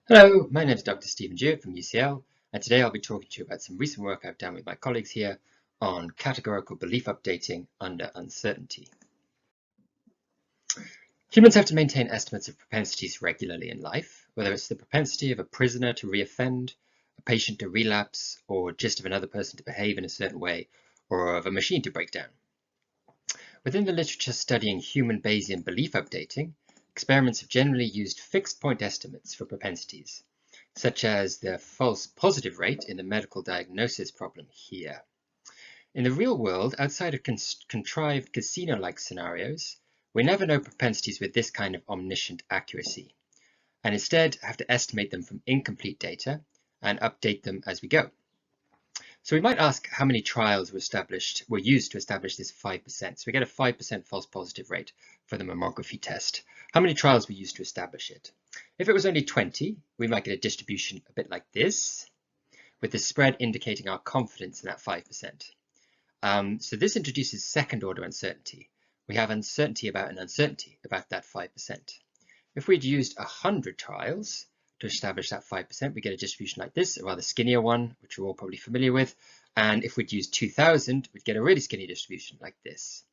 Hello, my name is Dr. Stephen Dewitt from UCL, and today I'll be talking to you about some recent work I've done with my colleagues here on categorical belief updating under uncertainty. Humans have to maintain estimates of propensities regularly in life, whether it's the propensity of a prisoner to reoffend, a patient to relapse, or just of another person to behave in a certain way, or of a machine to break down. Within the literature studying human Bayesian belief updating, experiments have generally used fixed point estimates for propensities, such as the false positive rate in the medical diagnosis problem here. In the real world, outside of contrived casino-like scenarios, we never know propensities with this kind of omniscient accuracy, and instead have to estimate them from incomplete data and update them as we go. So we might ask how many trials were used to establish this 5%. So we get a 5% false positive rate for the mammography test. How many trials were used to establish it? If it was only 20, we might get a distribution a bit like this, with the spread indicating our confidence in that 5%. So this introduces second order uncertainty. We have uncertainty about an uncertainty about that 5%. If we'd used 100 trials, to establish that 5%, we get a distribution like this, a rather skinnier one, which you're all probably familiar with. And if we'd use 2,000, we'd get a really skinny distribution like this.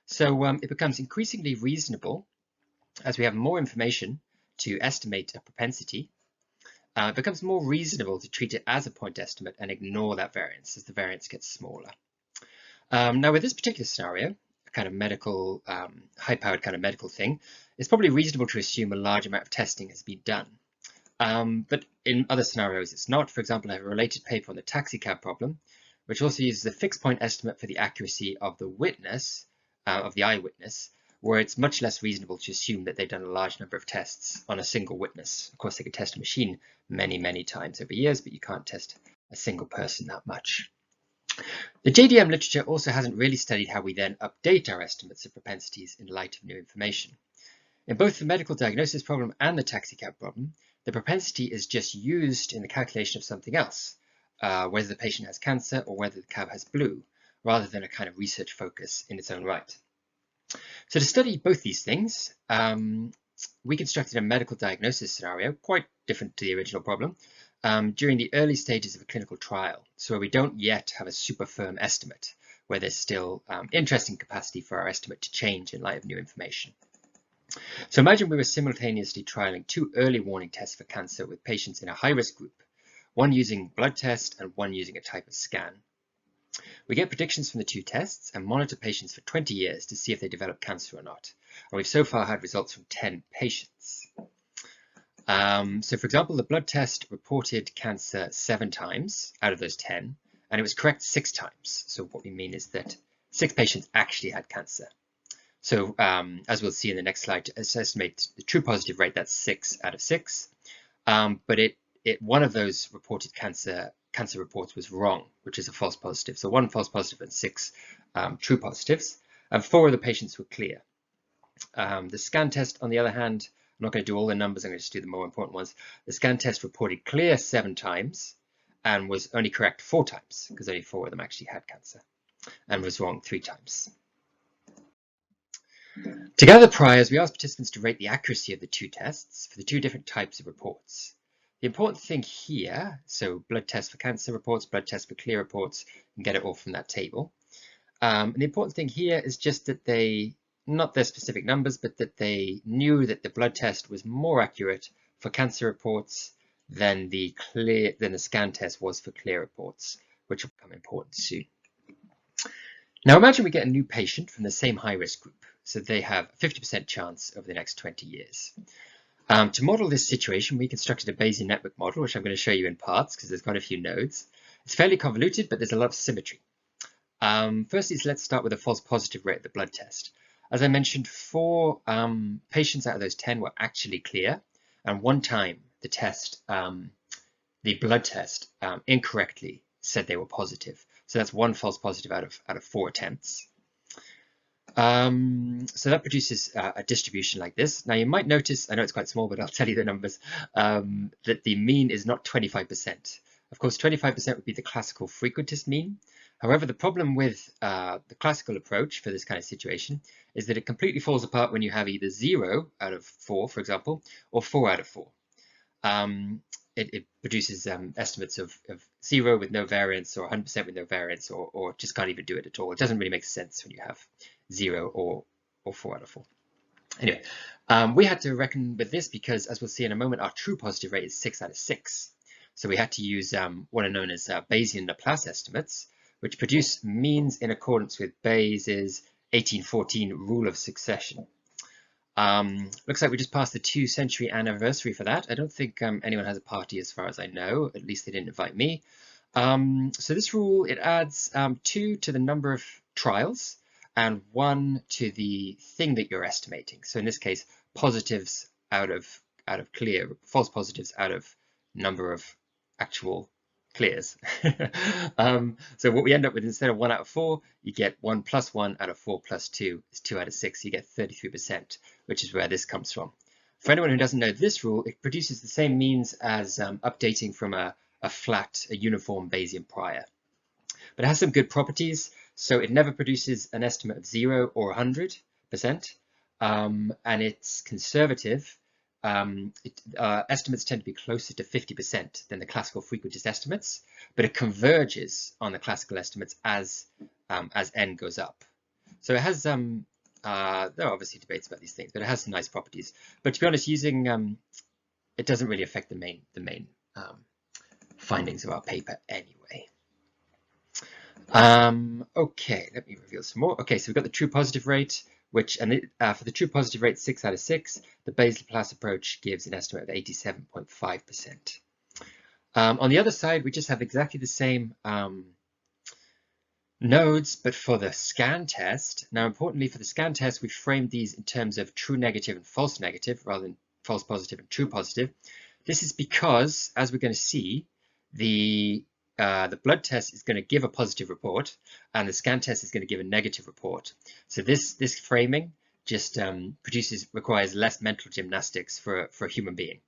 So it becomes increasingly reasonable as we have more information to estimate a propensity. It becomes more reasonable to treat it as a point estimate and ignore that variance as the variance gets smaller. Now, with this particular scenario, a kind of medical, high-powered kind of medical thing, it's probably reasonable to assume a large amount of testing has been done. But in other scenarios, it's not. For example, I have a related paper on the taxicab problem, which also uses a fixed point estimate for the accuracy of the witness, of the eyewitness, where it's much less reasonable to assume that they've done a large number of tests on a single witness. Of course, they could test a machine many, many times over years, but you can't test a single person that much. The JDM literature also hasn't really studied how we then update our estimates of propensities in light of new information. In both the medical diagnosis problem and the taxicab problem, the propensity is just used in the calculation of something else, whether the patient has cancer or whether the cab has blue, rather than a kind of research focus in its own right. So to study both these things, we constructed a medical diagnosis scenario, quite different to the original problem, during the early stages of a clinical trial, so where we don't yet have a super firm estimate, where there's still interesting capacity for our estimate to change in light of new information. So imagine we were simultaneously trialing two early warning tests for cancer with patients in a high-risk group, one using blood test and one using a type of scan. We get predictions from the two tests and monitor patients for 20 years to see if they develop cancer or not. And we've so far had results from 10 patients. So for example, the blood test reported cancer 7 times out of those 10, and it was correct 6 times. So what we mean is that 6 patients actually had cancer. So as we'll see in the next slide, to estimate the true positive rate, that's 6 out of 6. But one of those reported cancer reports was wrong, which is a false positive. So 1 false positive and 6 true positives. And 4 of the patients were clear. The scan test, on the other hand, I'm not going to do all the numbers, I'm going to just do the more important ones. The scan test reported clear 7 times and was only correct 4 times, because only 4 of them actually had cancer, and was wrong 3 times. To gather priors, we asked participants to rate the accuracy of the two tests for the two different types of reports. The important thing here, so blood test for cancer reports, blood test for clear reports, and get it all from that table. And the important thing here is just that they, not their specific numbers, but that they knew that the blood test was more accurate for cancer reports than the scan test was for clear reports, which will become important soon. Now imagine we get a new patient from the same high-risk group, so they have a 50% chance over the next 20 years. To model this situation, we constructed a Bayesian network model, which I'm going to show you in parts because there's quite a few nodes. It's fairly convoluted, but there's a lot of symmetry. Firstly, let's start with a false positive rate of the blood test. As I mentioned, 4 patients out of those 10 were actually clear, and 1 time the blood test incorrectly said they were positive. So that's 1 false positive out of 4 attempts. So that produces a distribution like this. Now you might notice, I know it's quite small, but I'll tell you the numbers, that the mean is not 25%. Of course, 25% would be the classical frequentist mean. However, the problem with the classical approach for this kind of situation is that it completely falls apart when you have either 0 out of 4, for example, or 4 out of 4. it produces estimates of 0 with no variance, or 100% with no variance, or just can't even do it at all. It doesn't really make sense when you have 0 or 4 out of 4. Anyway, we had to reckon with this because, as we'll see in a moment, our true positive rate is 6 out of 6. So we had to use what are known as Bayesian Laplace estimates, which produce means in accordance with Bayes' 1814 rule of succession. Looks like we just passed the 2-century anniversary for that. I don't think anyone has a party as far as I know. At least they didn't invite me. So this rule, it adds 2 to the number of trials and 1 to the thing that you're estimating. So in this case, positives out of clear, false positives out of number of actual clears. So what we end up with, instead of 1 out of 4, you get 1 plus 1 out of 4 plus 2 is 2 out of 6. You get 33%, which is where this comes from. For anyone who doesn't know this rule, it produces the same means as updating from a flat, a uniform Bayesian prior. But it has some good properties. So it never produces an estimate of 0 or 100%, and it's conservative. Estimates tend to be closer to 50% than the classical frequentist estimates, but it converges on the classical estimates as n goes up. So it has there are obviously debates about these things, but it has some nice properties. But to be honest, using it doesn't really affect the main findings of our paper anyway. Okay, let me reveal some more. Okay, so we've got the true positive rate, which, and for the true positive rate 6 out of 6, the Bayes-Laplace approach gives an estimate of 87.5%. On the other side, we just have exactly the same nodes, but for the scan test. Now, importantly, for the scan test, we framed these in terms of true negative and false negative, rather than false positive and true positive. This is because, as we're going to see, the blood test is going to give a positive report, and the scan test is going to give a negative report. So this framing just requires less mental gymnastics for a human being.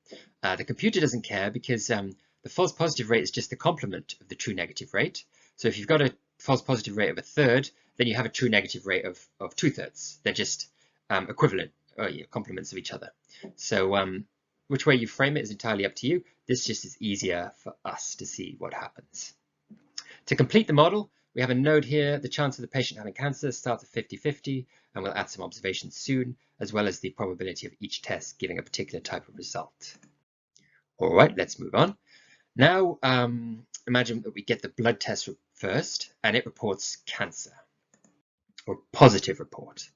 The computer doesn't care because the false positive rate is just the complement of the true negative rate. So if you've got a false positive rate of 1/3, then you have a true negative rate of 2/3. They're just equivalent complements of each other. So which way you frame it is entirely up to you. This just is easier for us to see what happens. To complete the model, we have a node here. The chance of the patient having cancer starts at 50-50, and we'll add some observations soon, as well as the probability of each test giving a particular type of result. All right, let's move on. Now, imagine that we get the blood test first, and it reports cancer, or positive report.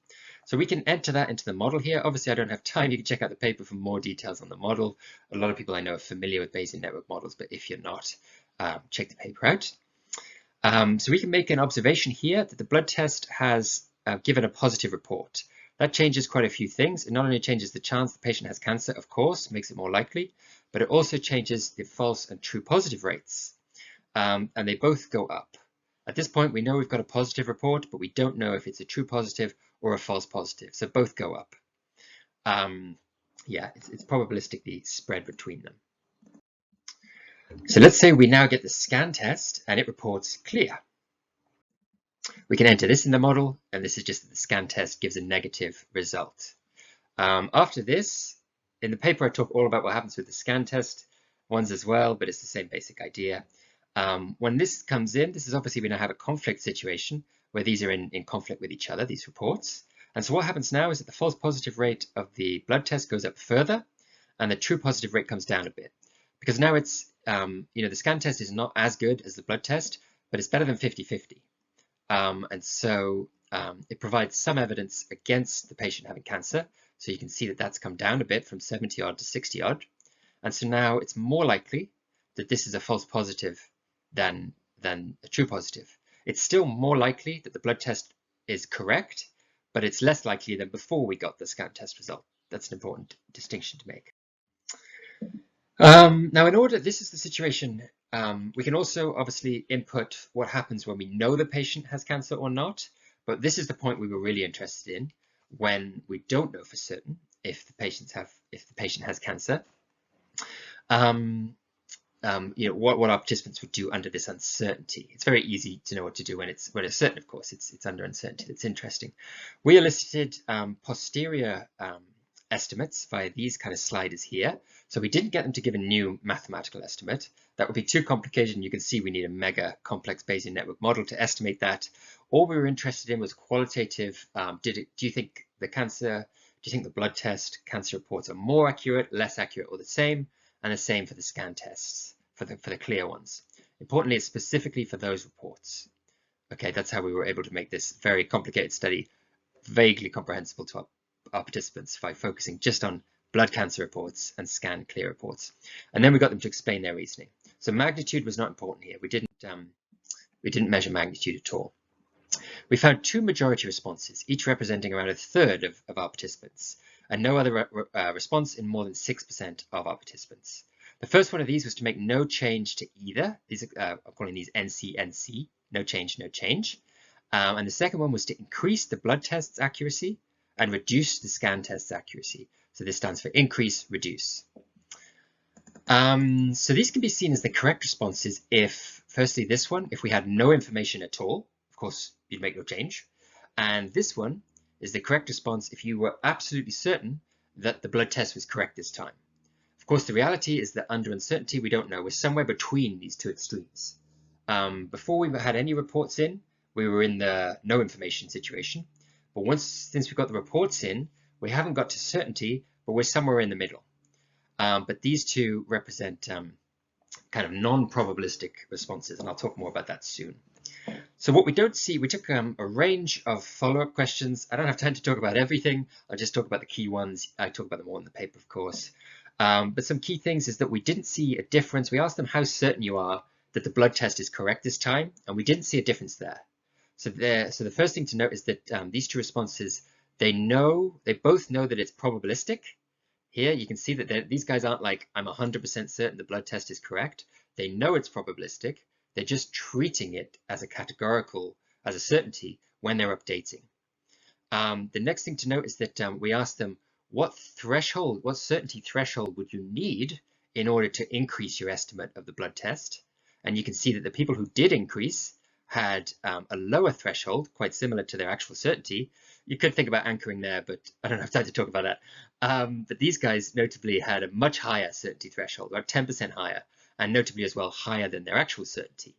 So we can enter that into the model here. Obviously, I don't have time. You can check out the paper for more details on the model. A lot of people I know are familiar with Bayesian network models, but if you're not, check the paper out. So we can make an observation here that the blood test has given a positive report. That changes quite a few things. It not only changes the chance the patient has cancer, of course, makes it more likely, but it also changes the false and true positive rates. And they both go up. At this point, we know we've got a positive report, but we don't know if it's a true positive or a false positive. So both go up. Yeah, it's probabilistically spread between them. So let's say we now get the scan test and it reports clear. We can enter this in the model, and this is just that the scan test gives a negative result. After this, in the paper, I talk all about what happens with the scan test ones as well, but it's the same basic idea. When this comes in, this is obviously we now have a conflict situation where these are in conflict with each other, these reports. And so what happens now is that the false positive rate of the blood test goes up further, and the true positive rate comes down a bit. Because now it's, the scan test is not as good as the blood test, but it's better than 50-50. And so it provides some evidence against the patient having cancer. So you can see that that's come down a bit from 70 odd to 60 odd. And so now it's more likely that this is a false positive than a true positive. It's still more likely that the blood test is correct, but it's less likely than before we got the scan test result. That's an important distinction to make. Now, in order, this is the situation. We can also obviously input what happens when we know the patient has cancer or not, but this is the point we were really interested in when we don't know for certain if the patient has cancer. What our participants would do under this uncertainty. It's very easy to know what to do when it's certain, of course. It's under uncertainty that's interesting. We elicited posterior estimates via these kind of sliders here. So we didn't get them to give a new mathematical estimate. That would be too complicated, and you can see we need a mega complex Bayesian network model to estimate that. All we were interested in was qualitative. Do you think the blood test cancer reports are more accurate, less accurate, or the same? And the same for the scan tests, for the clear ones. Importantly, it's specifically for those reports. Okay, that's how we were able to make this very complicated study vaguely comprehensible to our participants by focusing just on blood cancer reports and scan clear reports. And then we got them to explain their reasoning. So magnitude was not important here. We didn't measure magnitude at all. We found 2 majority responses, each representing around a third of our participants, and no other response in more than 6% of our participants. The first one of these was to make no change to either. I'm calling these NC, no change, no change. And the second one was to increase the blood test's accuracy and reduce the scan test's accuracy. So this stands for increase, reduce. So these can be seen as the correct responses if, firstly, this one, if we had no information at all, of course, you'd make no change. And this one is the correct response if you were absolutely certain that the blood test was correct this time. Of course, the reality is that under uncertainty, we don't know. We're somewhere between these two extremes. Before we had any reports in, we were in the no information situation. But since we got the reports in, we haven't got to certainty, but we're somewhere in the middle. But these two represent kind of non-probabilistic responses, and I'll talk more about that soon. So what we don't see, we took a range of follow-up questions. I don't have time to talk about everything. I'll just talk about the key ones. I talk about them all in the paper, of course. But some key things is that we didn't see a difference. We asked them how certain you are that the blood test is correct this time, and we didn't see a difference there. So the first thing to note is that these two responses, they both know that it's probabilistic. Here you can see that these guys aren't like, I'm 100% certain the blood test is correct. They know it's probabilistic. They're just treating it as a categorical, as a certainty when they're updating. The next thing to note is that we asked them what certainty threshold would you need in order to increase your estimate of the blood test? And you can see that the people who did increase had a lower threshold, quite similar to their actual certainty. You could think about anchoring there, but I don't have time to talk about that. But these guys notably had a much higher certainty threshold, about 10% higher, and notably as well higher than their actual certainty.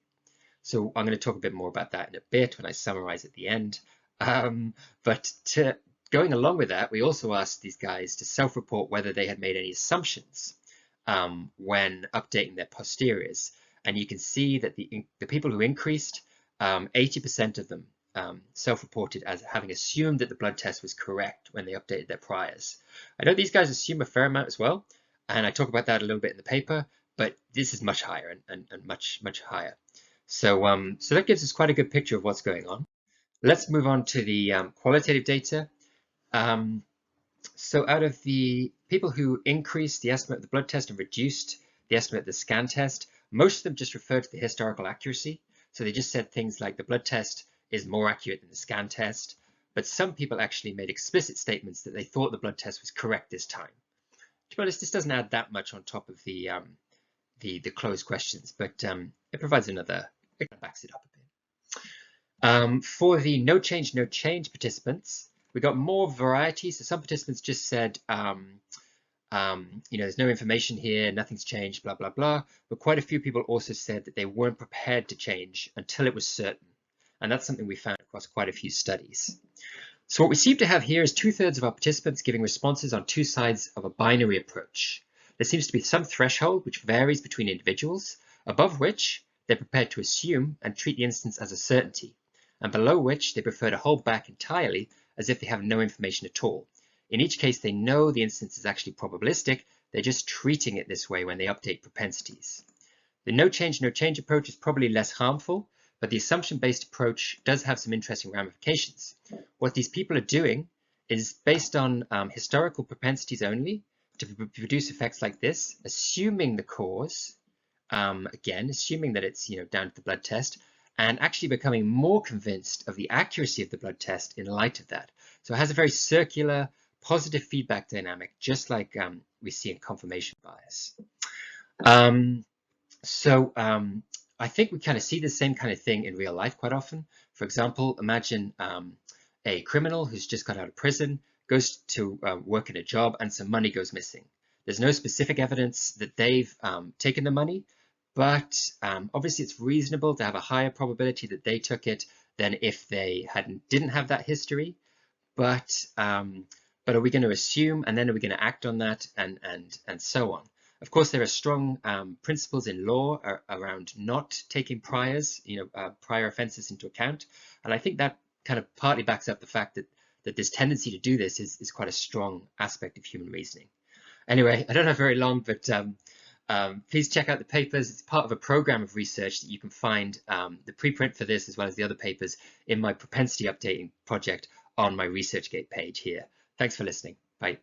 So I'm going to talk a bit more about that in a bit when I summarize at the end. But going along with that, we also asked these guys to self-report whether they had made any assumptions when updating their posteriors. And you can see that the people who increased, 80% of them self-reported as having assumed that the blood test was correct when they updated their priors. I know these guys assume a fair amount as well, and I talk about that a little bit in the paper, but this is much higher and much higher. So that gives us quite a good picture of what's going on. Let's move on to the qualitative data. So out of the people who increased the estimate of the blood test and reduced the estimate of the scan test, most of them just referred to the historical accuracy. So they just said things like the blood test is more accurate than the scan test. But some people actually made explicit statements that they thought the blood test was correct this time. To be honest, this doesn't add that much on top of the closed questions, but it provides it backs it up a bit. For the no change participants, we got more variety. So some participants just said, there's no information here, nothing's changed, blah, blah, blah. But quite a few people also said that they weren't prepared to change until it was certain. And that's something we found across quite a few studies. So what we seem to have here is 2/3 of our participants giving responses on two sides of a binary approach. There seems to be some threshold which varies between individuals, above which they're prepared to assume and treat the instance as a certainty, and below which they prefer to hold back entirely as if they have no information at all. In each case, they know the instance is actually probabilistic, they're just treating it this way when they update propensities. The no change approach is probably less harmful, but the assumption-based approach does have some interesting ramifications. What these people are doing is based on historical propensities only to produce effects like this, assuming the cause, again, assuming that it's down to the blood test, and actually becoming more convinced of the accuracy of the blood test in light of that. So it has a very circular, positive feedback dynamic, just like we see in confirmation bias. I think we kind of see the same kind of thing in real life quite often. For example, imagine a criminal who's just got out of prison. goes to work in a job, and some money goes missing. There's no specific evidence that they've taken the money, but obviously it's reasonable to have a higher probability that they took it than if they didn't have that history. But are we going to assume, and then are we going to act on that, and so on? Of course, there are strong principles in law around not taking priors, prior offences into account, and I think that kind of partly backs up the fact that this tendency to do this is quite a strong aspect of human reasoning. Anyway, I don't have very long, but please check out the papers. It's part of a program of research that you can find the preprint for this as well as the other papers in my propensity updating project on my ResearchGate page here. Thanks for listening. Bye.